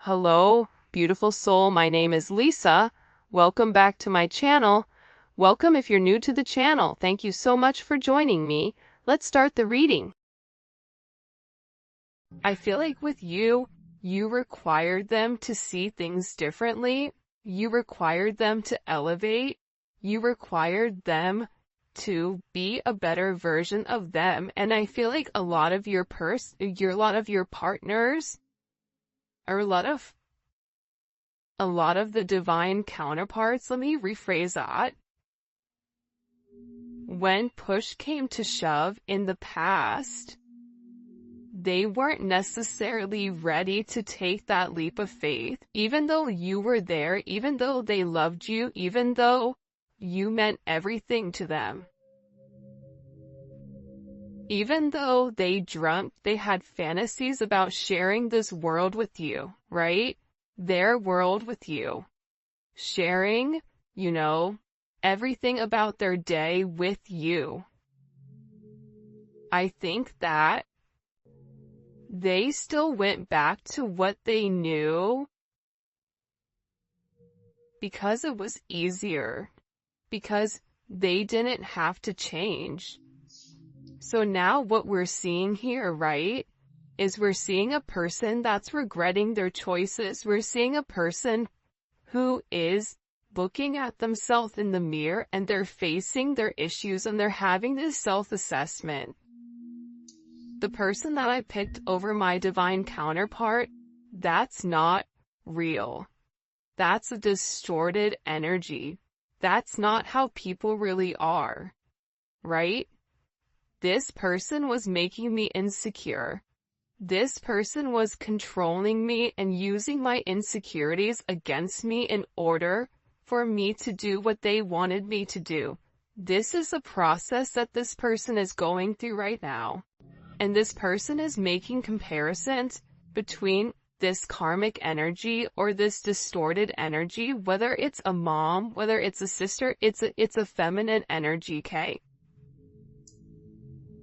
Hello, beautiful soul. My name is Lisa. Welcome back to my channel. Welcome if you're new to the channel. Thank you so much for joining me. Let's start the reading. I feel like with you required them to see things differently. You required them to elevate. You required them to be a better version of them. And I feel like a lot of your partners, or a lot of the divine counterparts, let me rephrase that. When push came to shove in the past, they weren't necessarily ready to take that leap of faith, even though you were there, even though they loved you, even though you meant everything to them. Even though they had fantasies about sharing this world with you, right? Their world with you. Sharing, everything about their day with you. I think that they still went back to what they knew because it was easier, because they didn't have to change. So now what we're seeing here, right, is we're seeing a person that's regretting their choices. We're seeing a person who is looking at themselves in the mirror and they're facing their issues and they're having this self-assessment. The person that I picked over my divine counterpart, that's not real. That's a distorted energy. That's not how people really are, right? This person was making me insecure. This person was controlling me and using my insecurities against me in order for me to do what they wanted me to do. This is a process that this person is going through right now. And this person is making comparisons between this karmic energy or this distorted energy, whether it's a mom, whether it's a sister, it's a feminine energy, okay?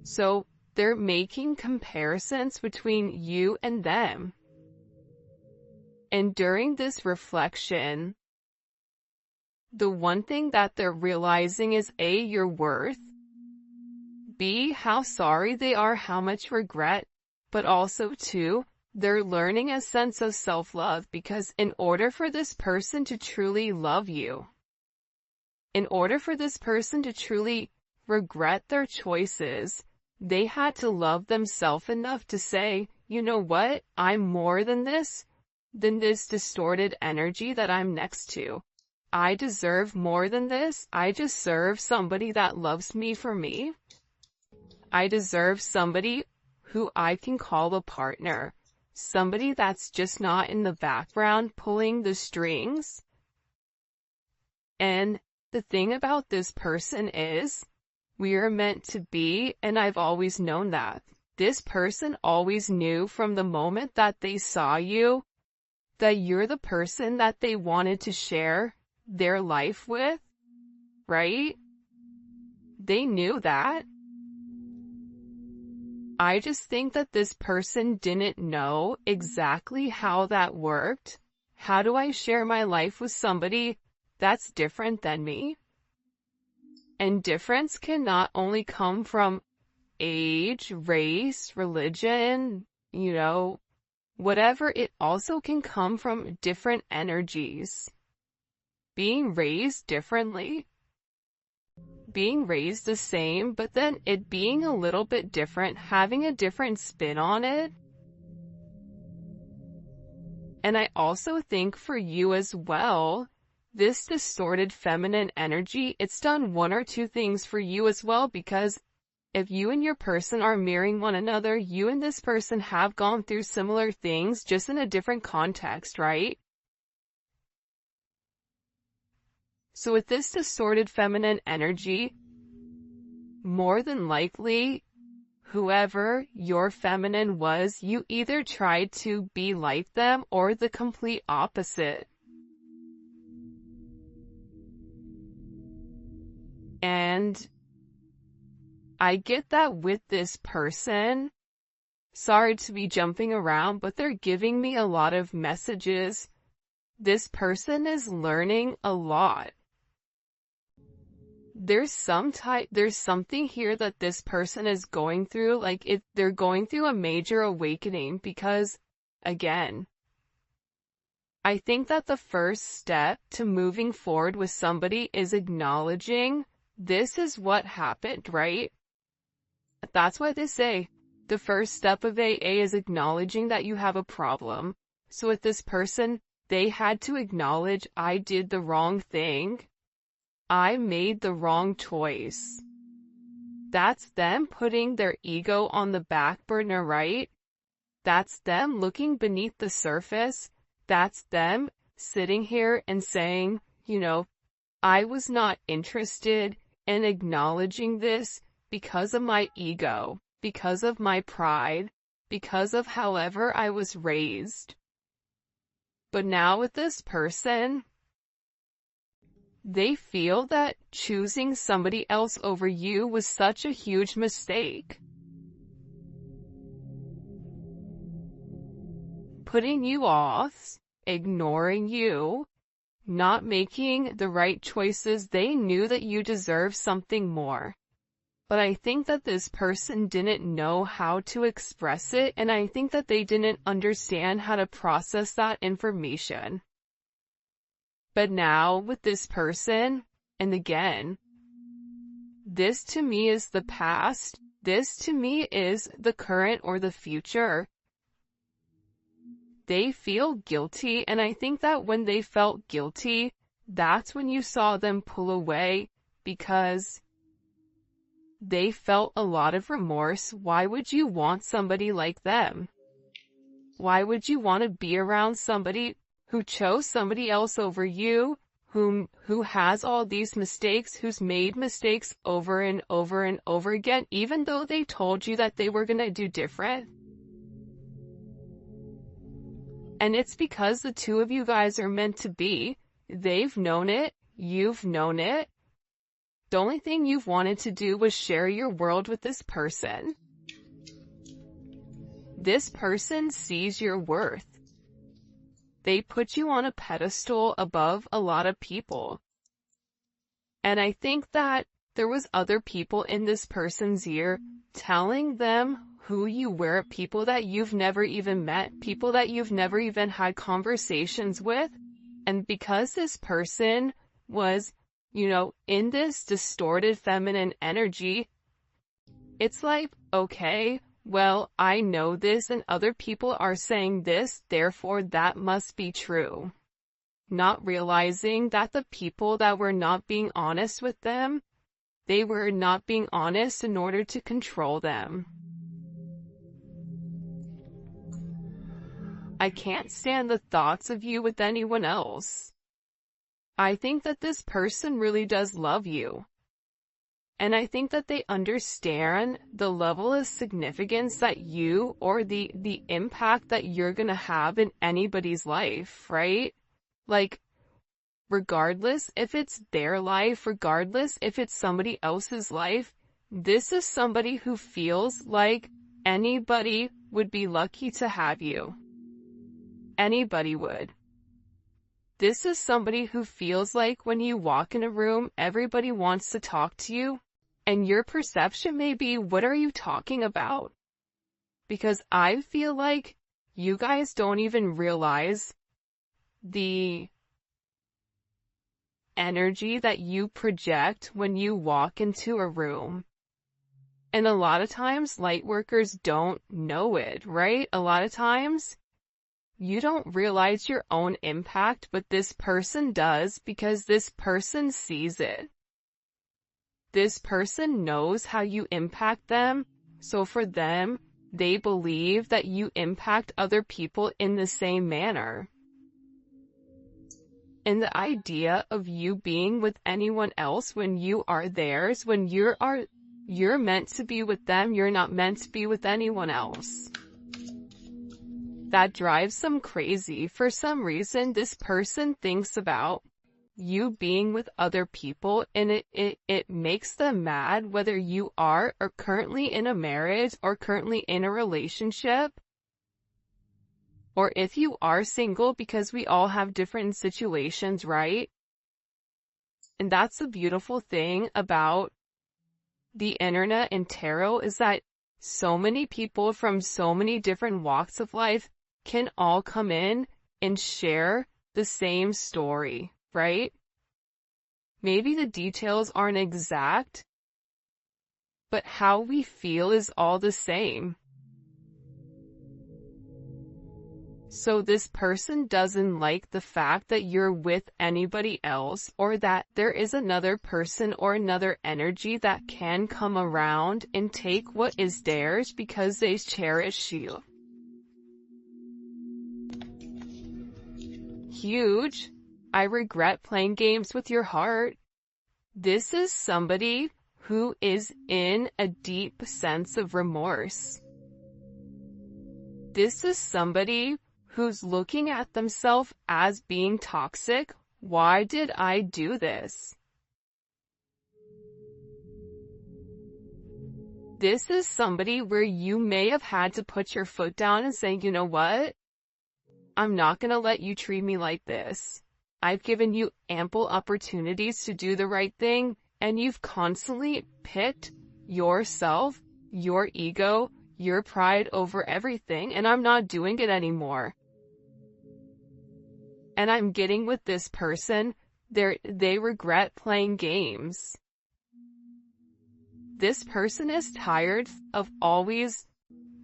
So they're making comparisons between you and them. And during this reflection, the one thing that they're realizing is A, your worth, B, how sorry they are, how much regret, but also 2, they're learning a sense of self-love, because in order for this person to truly love you, in order for this person to truly regret their choices, they had to love themselves enough to say, you know what, I'm more than this distorted energy that I'm next to. I deserve more than this. I deserve somebody that loves me for me. I deserve somebody who I can call a partner. Somebody that's just not in the background pulling the strings. And the thing about this person is, we are meant to be, and I've always known that. This person always knew from the moment that they saw you that you're the person that they wanted to share their life with, right? They knew that. I just think that this person didn't know exactly how that worked. How do I share my life with somebody that's different than me? And difference can not only come from age, race, religion, whatever. It also can come from different energies. Being raised differently. Being raised the same, but then it being a little bit different, having a different spin on it. And I also think for you as well, this distorted feminine energy, it's done one or two things for you as well, because if you and your person are mirroring one another, you and this person have gone through similar things, just in a different context, right? So with this distorted feminine energy, more than likely, whoever your feminine was, you either tried to be like them or the complete opposite. And I get that with this person, Sorry to be jumping around, but they're giving me a lot of messages. This person is learning a lot. There's something here that this person is going through, like they're going through a major awakening because, again, I think that the first step to moving forward with somebody is acknowledging this is what happened, right? That's why they say the first step of AA is acknowledging that you have a problem. So with this person, they had to acknowledge, I did the wrong thing. I made the wrong choice. That's them putting their ego on the back burner, right? That's them looking beneath the surface. That's them sitting here and saying, I was not interested in acknowledging this because of my ego, because of my pride, because of however I was raised. But now with this person, they feel that choosing somebody else over you was such a huge mistake. Putting you off, ignoring you, not making the right choices. They knew that you deserve something more. But I think that this person didn't know how to express it, and I think that they didn't understand how to process that information. But now with this person, and again, this to me is the past, this to me is the current or the future. They feel guilty, and I think that when they felt guilty, that's when you saw them pull away, because they felt a lot of remorse. Why would you want somebody like them? Why would you want to be around somebody who chose somebody else over you, who has all these mistakes, who's made mistakes over and over and over again, even though they told you that they were going to do different? And it's because the two of you guys are meant to be. They've known it. You've known it. The only thing you've wanted to do was share your world with this person. This person sees your worth. They put you on a pedestal above a lot of people. And I think that there was other people in this person's ear telling them who you were, people that you've never even met, people that you've never even had conversations with. And because this person was, in this distorted feminine energy, it's like, okay, well, I know this and other people are saying this, therefore that must be true. Not realizing that the people that were not being honest with them, they were not being honest in order to control them. I can't stand the thoughts of you with anyone else. I think that this person really does love you. And I think that they understand the level of significance that you, or the impact that you're gonna have in anybody's life, right? Like, regardless if it's their life, regardless if it's somebody else's life, this is somebody who feels like anybody would be lucky to have you. Anybody would. This is somebody who feels like when you walk in a room, everybody wants to talk to you, and your perception may be, what are you talking about? Because I feel like you guys don't even realize the energy that you project when you walk into a room. And a lot of times, light workers don't know it, right? A lot of times, you don't realize your own impact, but this person does, because this person sees it. This person knows how you impact them, so for them, they believe that you impact other people in the same manner. And the idea of you being with anyone else when you are theirs, when you're meant to be with them, you're not meant to be with anyone else. That drives them crazy. For some reason, this person thinks about you being with other people, and it makes them mad whether you are or currently in a marriage or currently in a relationship, or if you are single, because we all have different situations, right? And that's the beautiful thing about the internet and tarot, is that so many people from so many different walks of life can all come in and share the same story, right? Maybe the details aren't exact, but how we feel is all the same. So this person doesn't like the fact that you're with anybody else, or that there is another person or another energy that can come around and take what is theirs because they cherish you. Huge. I regret playing games with your heart. This is somebody who is in a deep sense of remorse. This is somebody who's looking at themselves as being toxic. Why did I do this? This is somebody where you may have had to put your foot down and say, you know what? I'm not going to let you treat me like this. I've given you ample opportunities to do the right thing, and you've constantly picked yourself, your ego, your pride over everything, and I'm not doing it anymore. And I'm getting with this person, they regret playing games. This person is tired of always,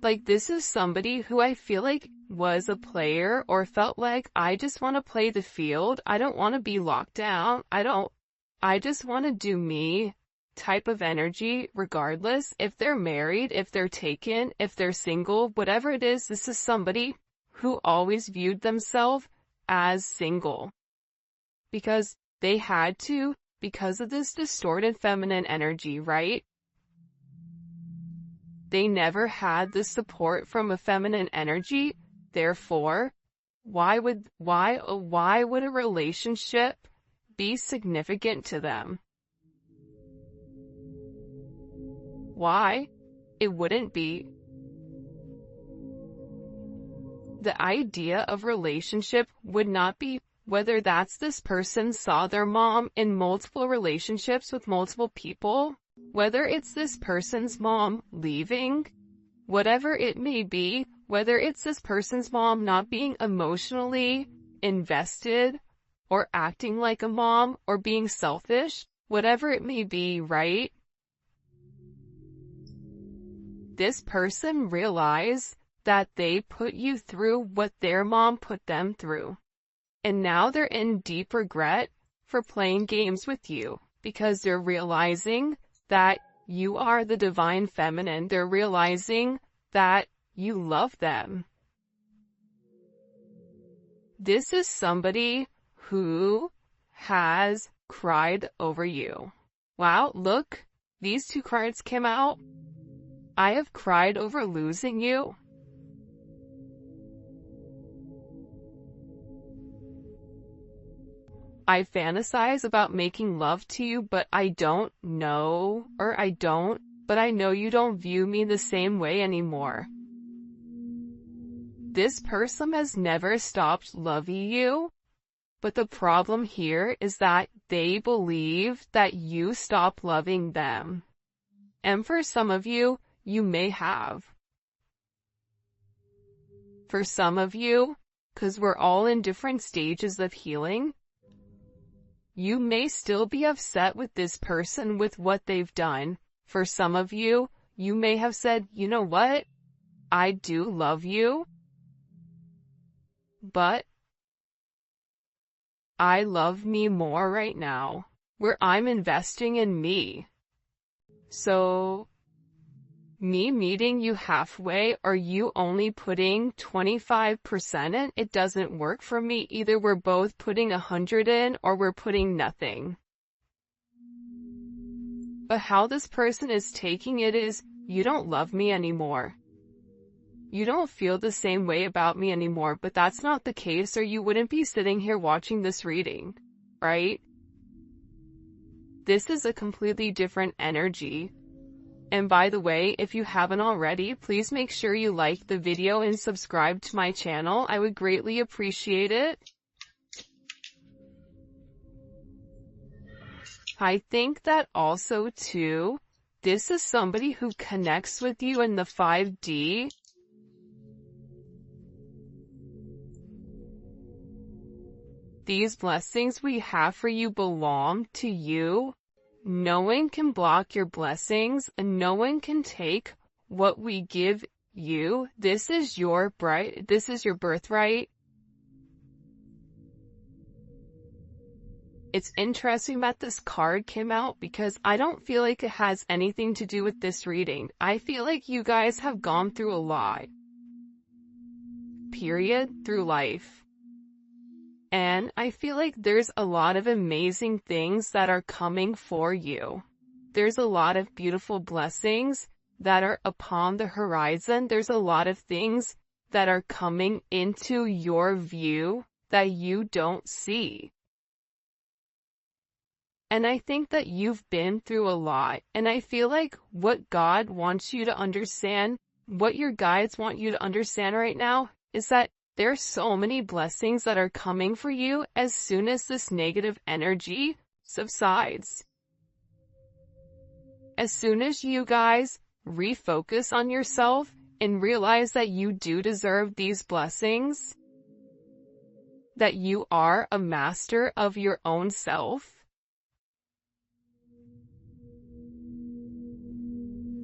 like, this is somebody who I feel like was a player, or felt like, I just want to play the field. I don't want to be locked down. I just want to do me type of energy, regardless if they're married, if they're taken, if they're single, whatever it is. This is somebody who always viewed themselves as single because they had to, because of this distorted feminine energy, right? They never had the support from a feminine energy. Therefore, why would a relationship be significant to them? Why? It wouldn't be. The idea of relationship would not be whether that's this person saw their mom in multiple relationships with multiple people, whether it's this person's mom leaving, whatever it may be, whether it's this person's mom not being emotionally invested or acting like a mom or being selfish, whatever it may be, right? This person realized that they put you through what their mom put them through. And now they're in deep regret for playing games with you, because they're realizing that you are the divine feminine. They're realizing that you love them. This is somebody who has cried over you. Wow, look, these two cards came out. I have cried over losing you. I fantasize about making love to you, but I don't know, but I know you don't view me the same way anymore. This person has never stopped loving you, but the problem here is that they believe that you stop loving them. And for some of you, you may have. For some of you, because we're all in different stages of healing, you may still be upset with this person with what they've done. For some of you, you may have said, you know what? I do love you, but I love me more right now, where I'm investing in me. So, me meeting you halfway, or you only putting 25% in, it doesn't work for me. Either we're both putting 100 in, or we're putting nothing. But how this person is taking it is, you don't love me anymore. You don't feel the same way about me anymore, but that's not the case, or you wouldn't be sitting here watching this reading. right? This is a completely different energy. And by the way, if you haven't already, please make sure you like the video and subscribe to my channel. I would greatly appreciate it. I think that also too, this is somebody who connects with you in the 5D. These blessings we have for you belong to you. No one can block your blessings, and no one can take what we give you. This is your birthright. It's interesting that this card came out because I don't feel like it has anything to do with this reading. I feel like you guys have gone through a lot. Period. Through life. And I feel like there's a lot of amazing things that are coming for you. There's a lot of beautiful blessings that are upon the horizon. There's a lot of things that are coming into your view that you don't see. And I think that you've been through a lot. And I feel like what God wants you to understand, what your guides want you to understand right now, is that there are so many blessings that are coming for you as soon as this negative energy subsides. As soon as you guys refocus on yourself and realize that you do deserve these blessings, that you are a master of your own self,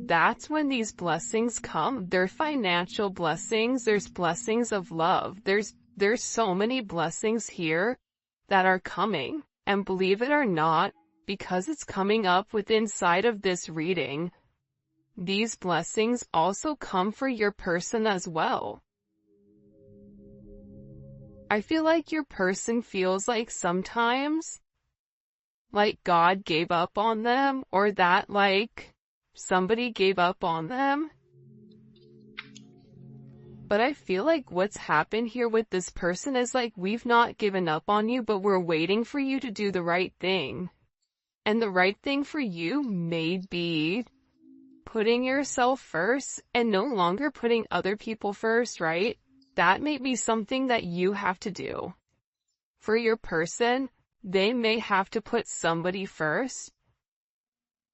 that's when these blessings come. They're financial blessings. There's blessings of love. There's so many blessings here that are coming. And believe it or not, because it's coming up with inside of this reading, these blessings also come for your person as well. I feel like your person feels like sometimes like God gave up on them, or that like somebody gave up on them. But I feel like what's happened here with this person is like, we've not given up on you, but we're waiting for you to do the right thing. And the right thing for you may be putting yourself first and no longer putting other people first, right? That may be something that you have to do. For your person, they may have to put somebody first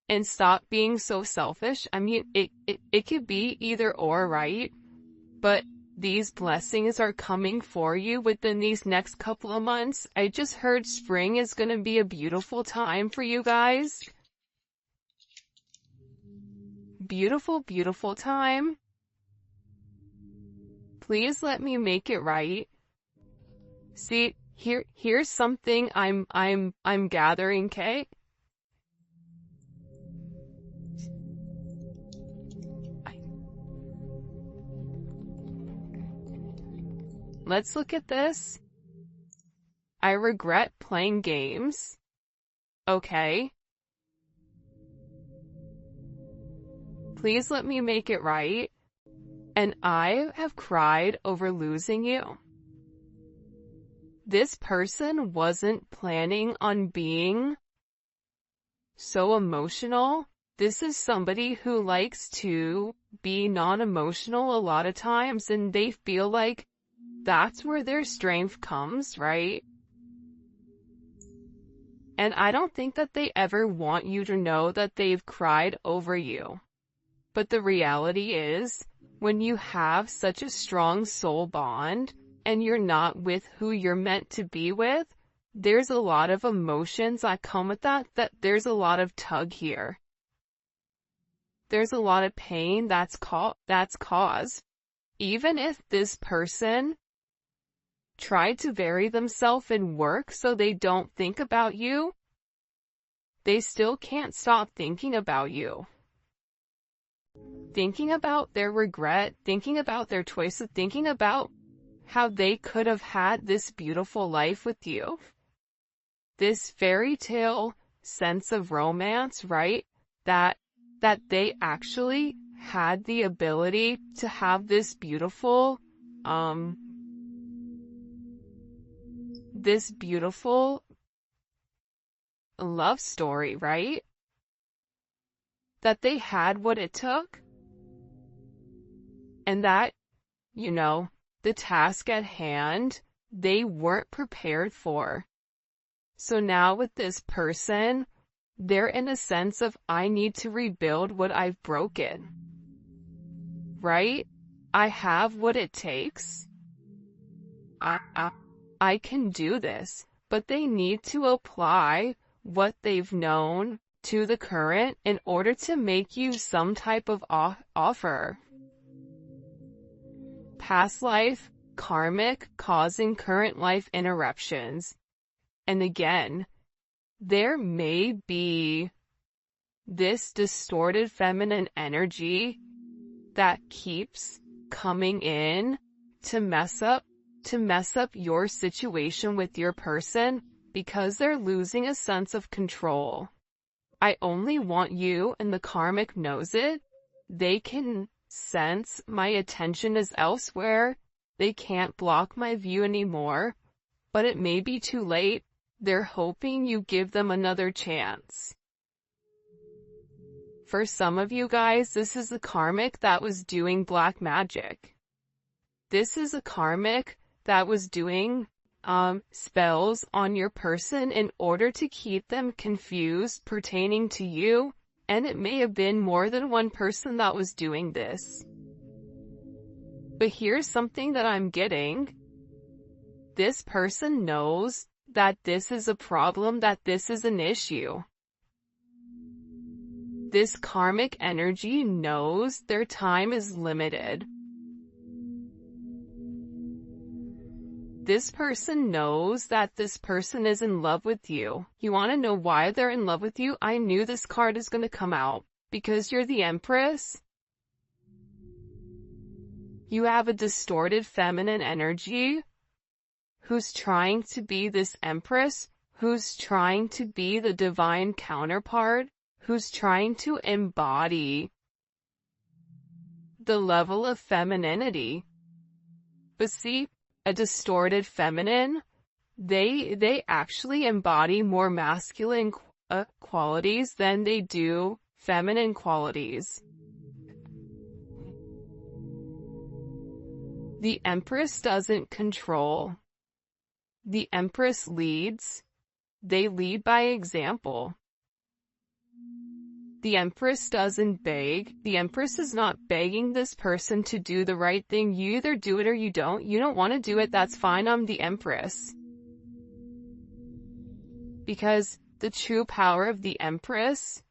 and stop being so selfish. I mean, it could be either or, right? But these blessings are coming for you within these next couple of months. I just heard spring is going to be a beautiful time for you guys. Beautiful, beautiful time. Please let me make it right. See, here's something I'm gathering, okay? Let's look at this. I regret playing games. Okay. Please let me make it right. And I have cried over losing you. This person wasn't planning on being so emotional. This is somebody who likes to be non-emotional a lot of times, and they feel like that's where their strength comes, right? And I don't think that they ever want you to know that they've cried over you. But the reality is, when you have such a strong soul bond, and you're not with who you're meant to be with, there's a lot of emotions that come with that there's a lot of tug here. There's a lot of pain that's caused. Even if this person tried to bury themselves in work so they don't think about you, they still can't stop thinking about you. Thinking about their regret, thinking about their choices, thinking about how they could have had this beautiful life with you. This fairy tale sense of romance, right? That they actually had the ability to have this beautiful love story, right? That they had what it took, and that, the task at hand, they weren't prepared for. So now with this person, they're in a sense of, I need to rebuild what I've broken, right? I have what it takes. I can do this, but they need to apply what they've known to the current in order to make you some type of offer. Past life, karmic, causing current life interruptions. And again, there may be this distorted feminine energy that keeps coming in to mess up your situation with your person because they're losing a sense of control. I only want you, and the karmic knows it. They can sense my attention is elsewhere. They can't block my view anymore, but it may be too late. They're hoping you give them another chance. For some of you guys, this is a karmic that was doing black magic. This is a karmic that was doing spells on your person in order to keep them confused pertaining to you, and it may have been more than one person that was doing this. But here's something that I'm getting. This person knows that this is a problem, that this is an issue. This karmic energy knows their time is limited. This person knows that this person is in love with you. You want to know why they're in love with you? I knew this card is going to come out. Because you're the Empress. You have a distorted feminine energy who's trying to be this Empress, who's trying to be the divine counterpart, who's trying to embody the level of femininity. But see, a distorted feminine, they actually embody more masculine qualities than they do feminine qualities. The Empress doesn't control. The Empress leads. They lead by example. The Empress doesn't beg. The Empress is not begging this person to do the right thing. You either do it or you don't. You don't want to do it, that's fine. I'm the Empress. Because the true power of the Empress,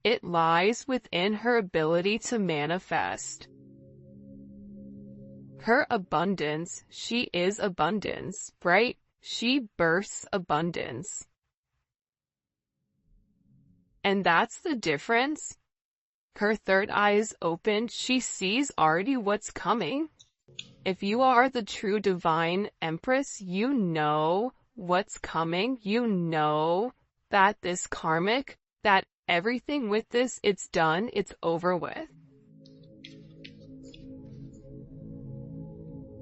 it lies within her ability to manifest. Her abundance, she is abundance, right? She births abundance. And that's the difference. Her third eye is open. She sees already what's coming. If you are the true divine Empress, you know what's coming. You know that this karmic, that everything with this, it's done, it's over with.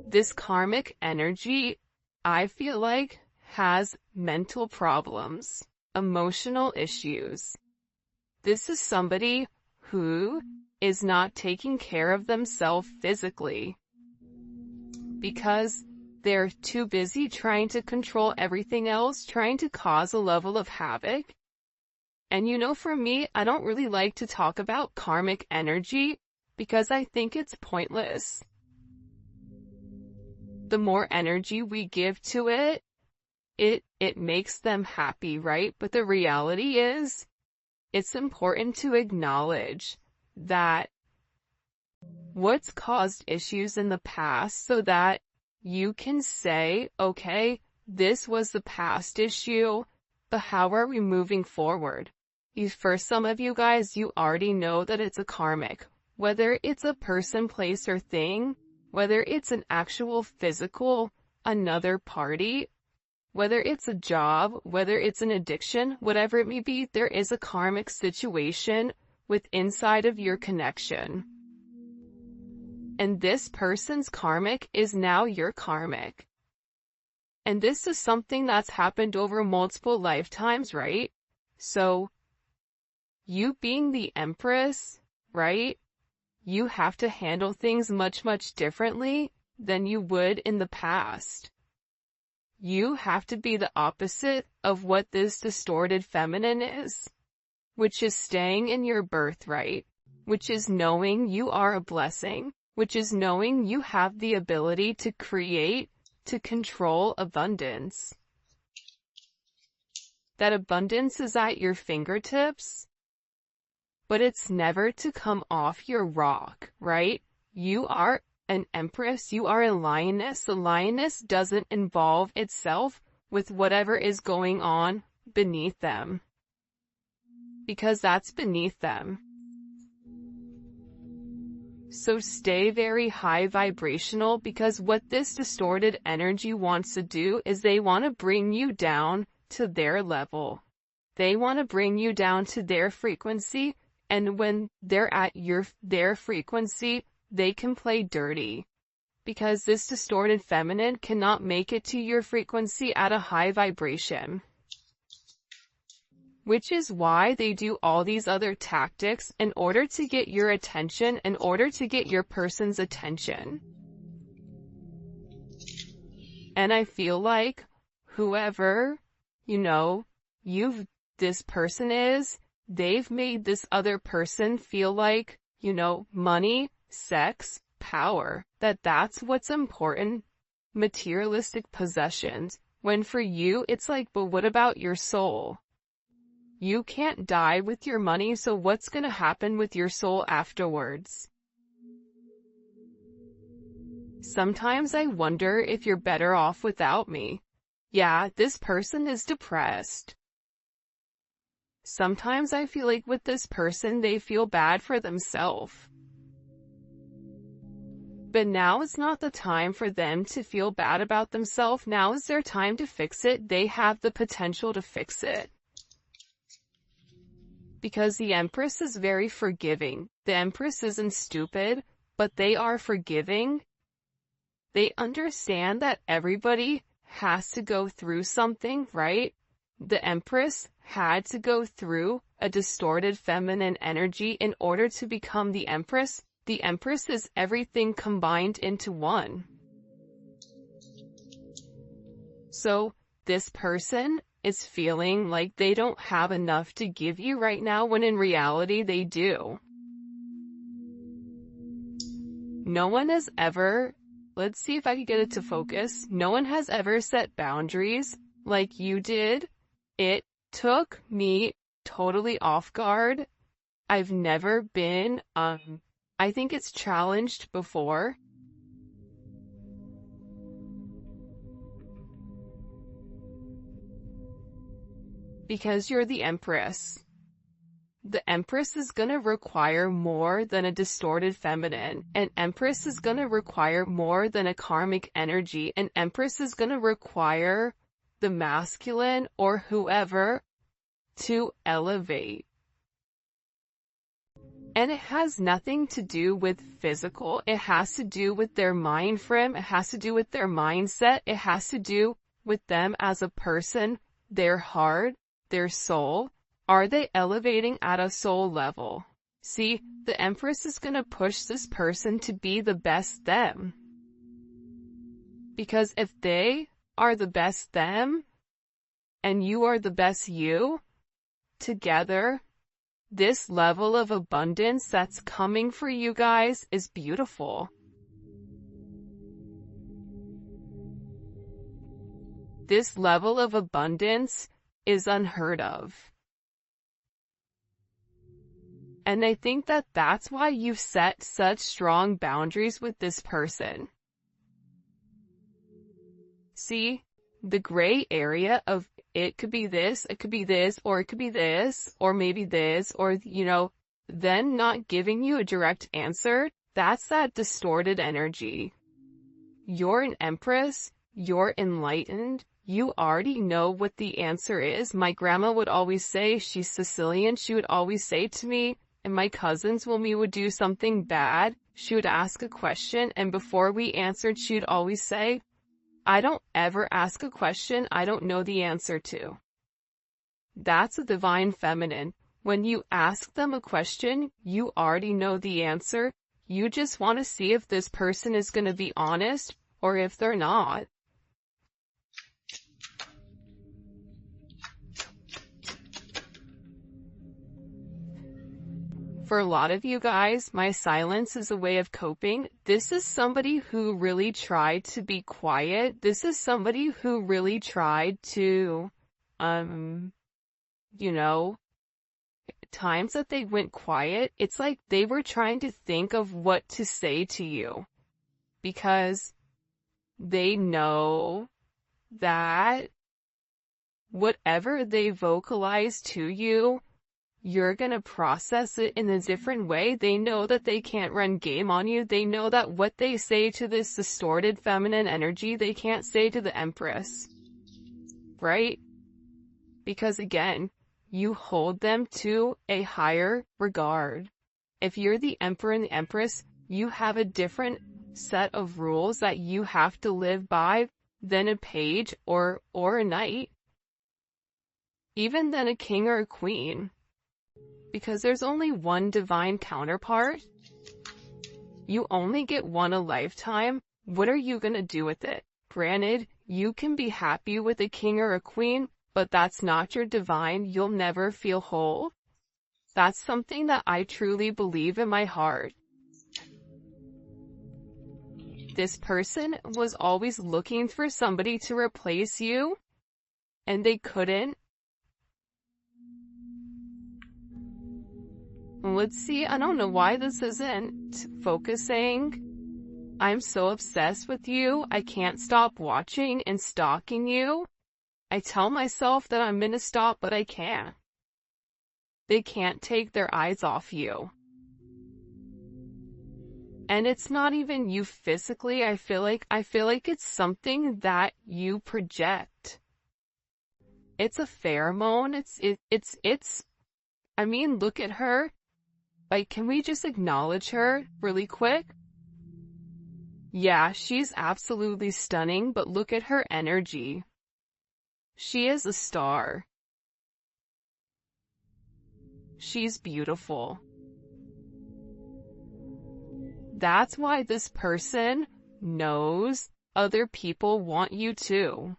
This karmic energy, I feel like, has mental problems, emotional issues. This is somebody who is not taking care of themselves physically because they're too busy trying to control everything else, trying to cause a level of havoc. And for me, I don't really like to talk about karmic energy because I think it's pointless. The more energy we give to it, it makes them happy, right? But the reality is, it's important to acknowledge that what's caused issues in the past so that you can say, okay, this was the past issue, but how are we moving forward? For some of you guys, you already know that it's a karmic. Whether it's a person, place, or thing, whether it's an actual physical, another party, whether it's a job, whether it's an addiction, whatever it may be, there is a karmic situation with inside of your connection. And this person's karmic is now your karmic. And this is something that's happened over multiple lifetimes, right? So, you being the Empress, right? You have to handle things much, much differently than you would in the past. You have to be the opposite of what this distorted feminine is, which is staying in your birthright, which is knowing you are a blessing, which is knowing you have the ability to create, to control abundance. That abundance is at your fingertips, but it's never to come off your rock, right? You are an empress, you are a lioness. The lioness doesn't involve itself with whatever is going on beneath them, because that's beneath them. So stay very high vibrational, because what this distorted energy wants to do is they want to bring you down to their level. They want to bring you down to their frequency, and when they're at their frequency, they can play dirty. Because this distorted feminine cannot make it to your frequency at a high vibration. Which is why they do all these other tactics in order to get your attention, in order to get your person's attention. And I feel like whoever, this person is, they've made this other person feel like, money, sex, power, that's what's important, materialistic possessions, when for you it's like, but what about your soul? You can't die with your money, so what's gonna happen with your soul afterwards? Sometimes I wonder if you're better off without me. Yeah, this person is depressed. Sometimes I feel like with this person they feel bad for themselves. But now is not the time for them to feel bad about themselves. Now is their time to fix it. They have the potential to fix it. Because the Empress is very forgiving. The Empress isn't stupid, but they are forgiving. They understand that everybody has to go through something, right? The Empress had to go through a distorted feminine energy in order to become the Empress. The Empress is everything combined into one. So, this person is feeling like they don't have enough to give you right now, when in reality they do. No one has ever, let's see if I can get it to focus. No one has ever set boundaries like you did. It took me totally off guard. I've never been, I think it's challenged before. Because you're the Empress. The Empress is gonna require more than a distorted feminine. An Empress is gonna require more than a karmic energy. An Empress is gonna require the masculine or whoever to elevate. And it has nothing to do with physical. It has to do with their mind frame. It has to do with their mindset. It has to do with them as a person, their heart, their soul. Are they elevating at a soul level? See, the Empress is going to push this person to be the best them. Because if they are the best them, and you are the best you, together, this level of abundance that's coming for you guys is beautiful. This level of abundance is unheard of. And I think that that's why you've set such strong boundaries with this person. See, the gray area of it could be this, it could be this, or it could be this, or maybe this, or, then not giving you a direct answer, that's that distorted energy. You're an Empress, you're enlightened, you already know what the answer is. My grandma would always say, she's Sicilian, she would always say to me, and my cousins, when we would do something bad, she would ask a question, and before we answered, she would always say, I don't ever ask a question I don't know the answer to. That's a divine feminine. When you ask them a question, you already know the answer. You just want to see if this person is going to be honest or if they're not. For a lot of you guys, my silence is a way of coping. This is somebody who really tried to be quiet. This is somebody who really tried to, times that they went quiet, it's like they were trying to think of what to say to you. Because they know that whatever they vocalize to you, you're gonna process it in a different way. They know that they can't run game on you. They know that what they say to this distorted feminine energy, they can't say to the Empress. Right? Because again, you hold them to a higher regard. If you're the Emperor and the Empress, you have a different set of rules that you have to live by than a page or a knight. Even than a king or a queen. Because there's only one divine counterpart. You only get one a lifetime. What are you gonna do with it? Granted, you can be happy with a king or a queen, but that's not your divine. You'll never feel whole. That's something that I truly believe in my heart. This person was always looking for somebody to replace you, and they couldn't. Let's see, I don't know why this isn't focusing. I'm so obsessed with you, I can't stop watching and stalking you. I tell myself that I'm gonna stop, but I can't. They can't take their eyes off you. And it's not even you physically, I feel like it's something that you project. It's a pheromone, I mean, look at her. Like, can we just acknowledge her really quick? Yeah, she's absolutely stunning, but look at her energy. She is a star. She's beautiful. That's why this person knows other people want you too.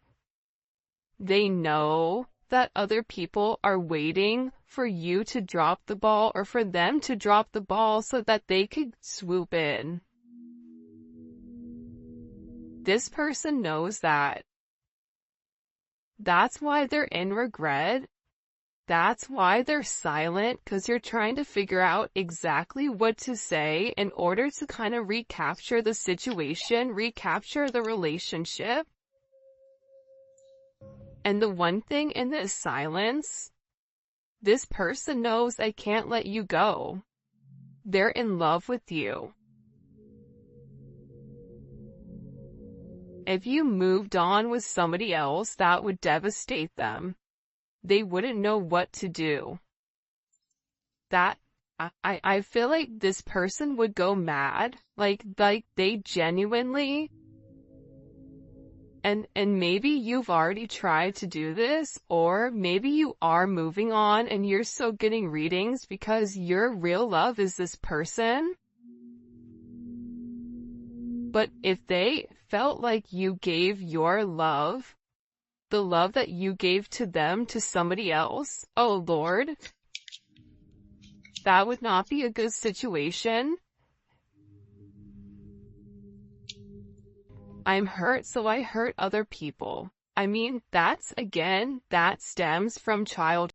They know that other people are waiting for you to drop the ball or for them to drop the ball so that they could swoop in. This person knows that. That's why they're in regret. That's why they're silent, because you're trying to figure out exactly what to say in order to kind of recapture the situation, recapture the relationship. And the one thing in this silence, this person knows they can't let you go. They're in love with you. If you moved on with somebody else, that would devastate them. They wouldn't know what to do. I feel like this person would go mad. Like they genuinely. And maybe you've already tried to do this, or maybe you are moving on and you're still getting readings because your real love is this person. But if they felt like you gave your love, the love that you gave to them, to somebody else, oh Lord, that would not be a good situation. I'm hurt, so I hurt other people. I mean, that stems from childhood.